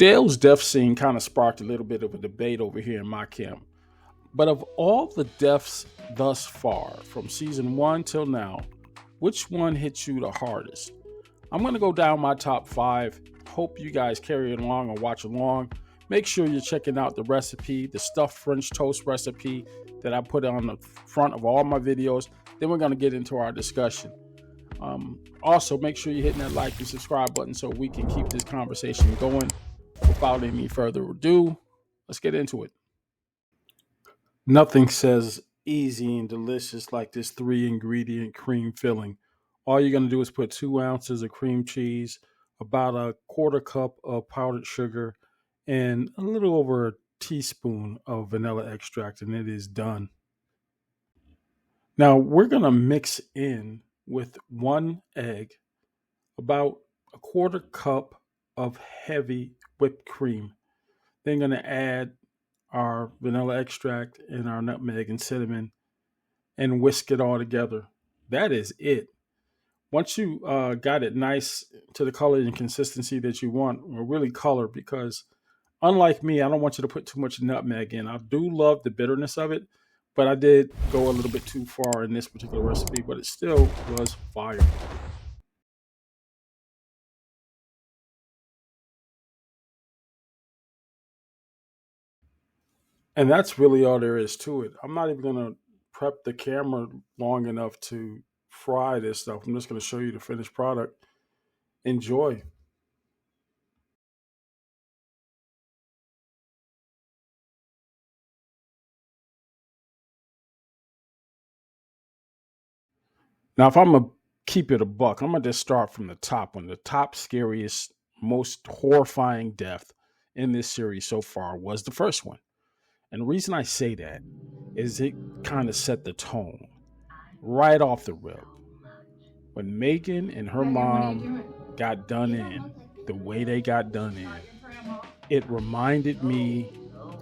Dale's death scene kind of sparked a little bit of a debate over here in my camp. But of all the deaths thus far, from season one till now, which one hits you the hardest? I'm going to go down my top five. Hope you guys carry along or watch along. Make sure you're checking out the recipe, the stuffed French toast recipe that I put on the front of all my videos. Then we're going to get into our discussion. Also, make sure you're hitting that like and subscribe button so we can keep this conversation going. Without any further ado, let's get into it. Nothing says easy and delicious like this 3-ingredient cream filling. All you're going to do is put 2 ounces of cream cheese, about a quarter cup of powdered sugar, and a little over a teaspoon of vanilla extract, and it is done. Now, we're going to mix in with 1 egg, about a quarter cup of heavy whipped cream. Then going to add our vanilla extract and our nutmeg and cinnamon and whisk it all together. That is it. Once you got it nice to the color and consistency that you want, or really color, because unlike me, I don't want you to put too much nutmeg in. I do love the bitterness of it, but I did go a little bit too far in this particular recipe, but it still was fire. And that's really all there is to it. I'm not even going to prep the camera long enough to fry this stuff. I'm just going to show you the finished product. Enjoy. Now, if I'm going to keep it a buck, I'm going to just start from the top one. The top scariest, most horrifying death in this series so far was the first one. And the reason I say that is it kind of set the tone right off the rip. When Megan and her mom got done in, the way they got done in, it reminded me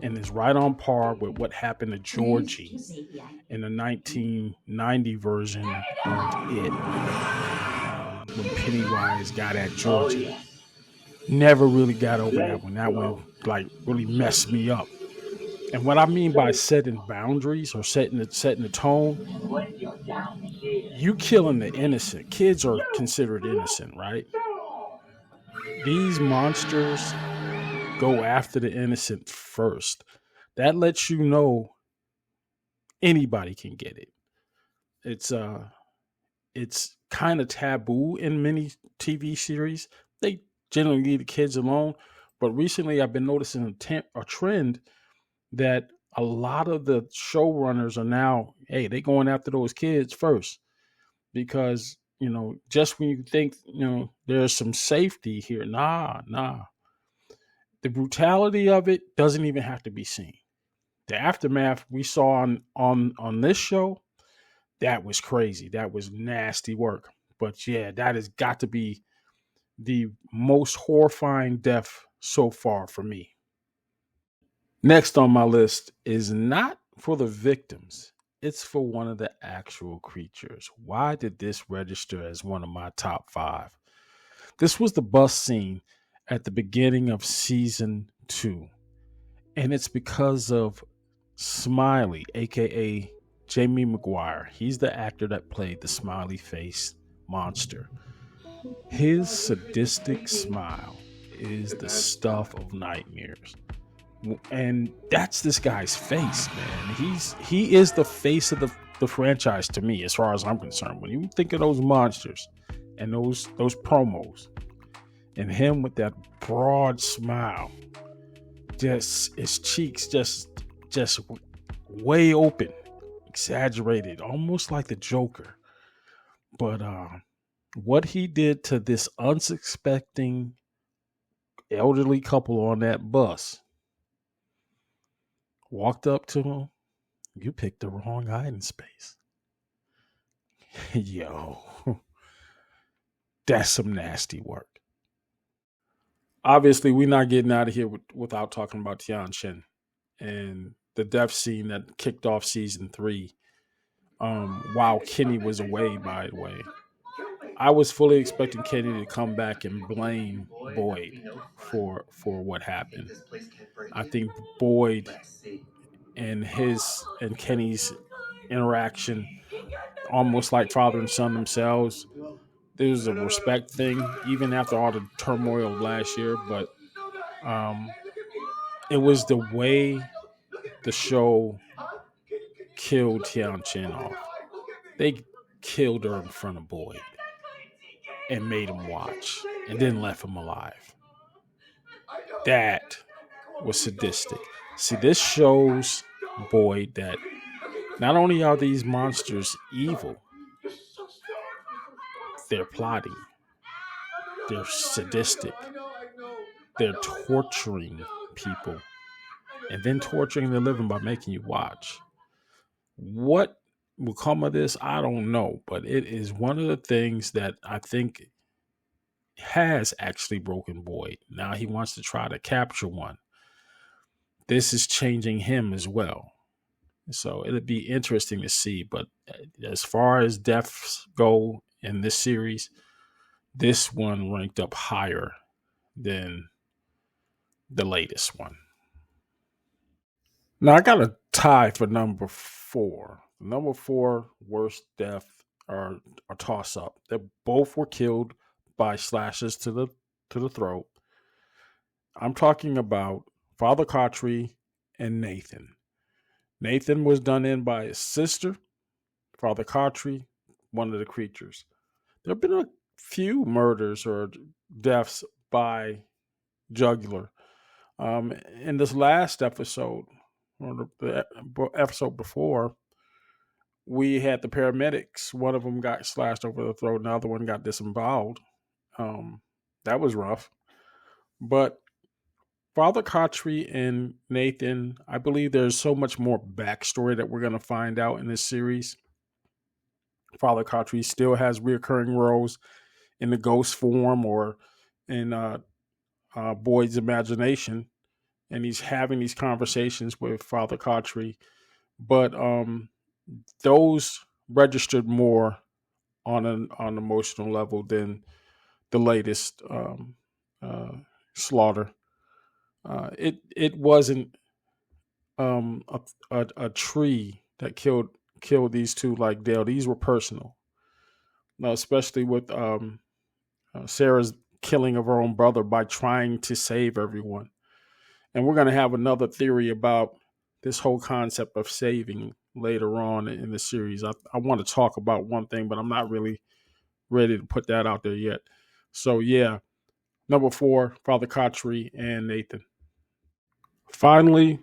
and is right on par with what happened to Georgie in the 1990 version of It, when Pennywise got at Georgie. Never really got over that one. That one like really messed me up. And what I mean by setting boundaries or setting the tone, you killing the innocent. Kids are considered innocent, right? These monsters go after the innocent first. That lets you know anybody can get it. It's it's kind of taboo in many TV series. They generally leave the kids alone, but recently I've been noticing a trend that a lot of the showrunners are now, hey, they going after those kids first because just when you think there's some safety here, nah, the brutality of it doesn't even have to be seen. The aftermath we saw on this show, that was crazy. That was nasty work. But yeah, that has got to be the most horrifying death so far for me. Next on my list is not for the victims. It's for one of the actual creatures. Why did this register as one of my top five? This was the bus scene at the beginning of season 2. And it's because of Smiley, aka Jamie McGuire. He's the actor that played the smiley face monster. His sadistic smile is the stuff of nightmares. And that's this guy's face, man. He is the face of the franchise to me, as far as I'm concerned. When you think of those monsters and those promos, and him with that broad smile, just his cheeks just way open, exaggerated, almost like the Joker. But what he did to this unsuspecting elderly couple on that bus, walked up to him, you picked the wrong hiding space. Yo, that's some nasty work. Obviously, we're not getting out of here without talking about Tian-Chen and the death scene that kicked off season 3. While Kenny was away, by the way. I was fully expecting Kenny to come back and blame Boyd for what happened. I think Boyd and Kenny's interaction, almost like father and son themselves, there was a respect thing, even after all the turmoil of last year. But um, it was the way the show killed Tian-Chen off. They killed her in front of Boyd and made him watch and then left him alive. That was sadistic. See, this shows Boyd that not only are these monsters evil, they're plotting, they're sadistic, they're torturing people and then torturing the living by making you watch. What will come of this, I don't know, but it is one of the things that I think has actually broken Boyd. Now he wants to try to capture one. This is changing him as well. So it'll be interesting to see. But as far as deaths go in this series, this one ranked up higher than the latest one. Now I got a tie for number 4. Number 4 worst death or a toss up. They both were killed by slashes to the throat. I'm talking about Father Khatri and Nathan. Nathan was done in by his sister. Father Khatri, one of the creatures. There have been a few murders or deaths by jugular. In this last episode, or the episode before, we had the paramedics. One of them got slashed over the throat, and the other one got disemboweled. That was rough. But Father Khatri and Nathan, I believe there's so much more backstory that we're going to find out in this series. Father Khatri still has reoccurring roles in the ghost form or in Boyd's imagination, and he's having these conversations with Father Khatri. But those registered more on an emotional level than the latest slaughter. It wasn't a tree that killed these two like Dale. These were personal. Now, especially with Sarah's killing of her own brother by trying to save everyone. And we're going to have another theory about this whole concept of saving later on in the series. I want to talk about one thing, but I'm not really ready to put that out there yet. So, yeah, number 4, Father Khatri and Nathan. Finally,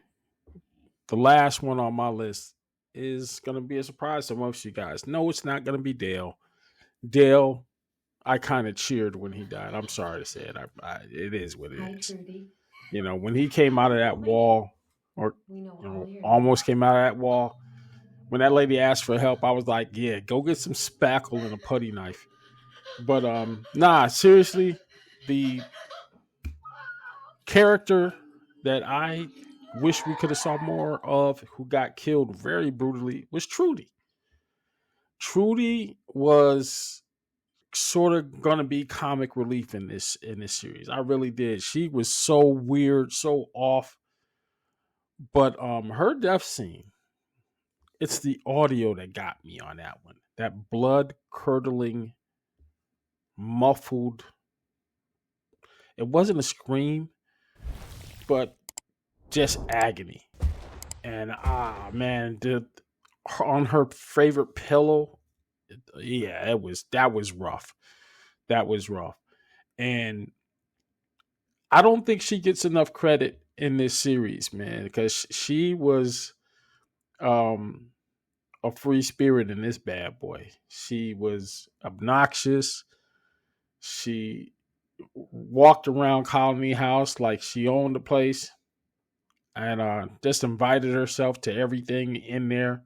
the last one on my list is going to be a surprise to most of you guys. No, it's not going to be Dale. Dale, I kind of cheered when he died. I'm sorry to say it. It is what it is. Trudy. You know, when he came out of that wall, or almost came out of that wall, when that lady asked for help, I was like, yeah, go get some spackle and a putty knife. But nah, seriously, the character that I wish we could have saw more of, who got killed very brutally, was Trudy. Trudy was sort of gonna be comic relief in this series. I really did. She was so weird, so off. But her death scene, it's the audio that got me on that one. That blood curdling, muffled. It wasn't a scream, but just agony. And man, on her favorite pillow, yeah, that was rough. That was rough. And I don't think she gets enough credit in this series, man, because she was a free spirit in this bad boy. She was obnoxious. She walked around Colony House like she owned the place, and just invited herself to everything in there.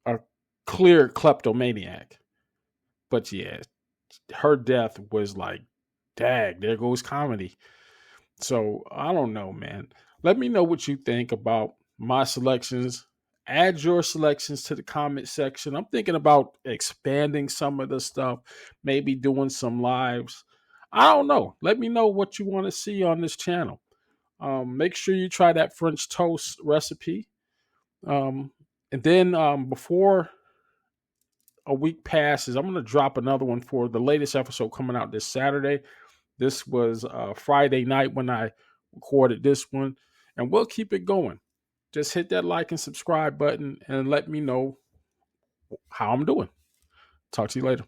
A clear kleptomaniac. But yeah, her death was like, dag, there goes comedy. So I don't know, man. Let me know what you think about my selections Add your selections to the comment section. I'm thinking about expanding some of the stuff, maybe doing some lives. I don't know. Let me know what you want to see on this channel. Make sure you try that French toast recipe. And then before a week passes, I'm going to drop another one for the latest episode coming out this Saturday. This was Friday night when I recorded this one, and we'll keep it going. Just hit that like and subscribe button and let me know how I'm doing. Talk to you later.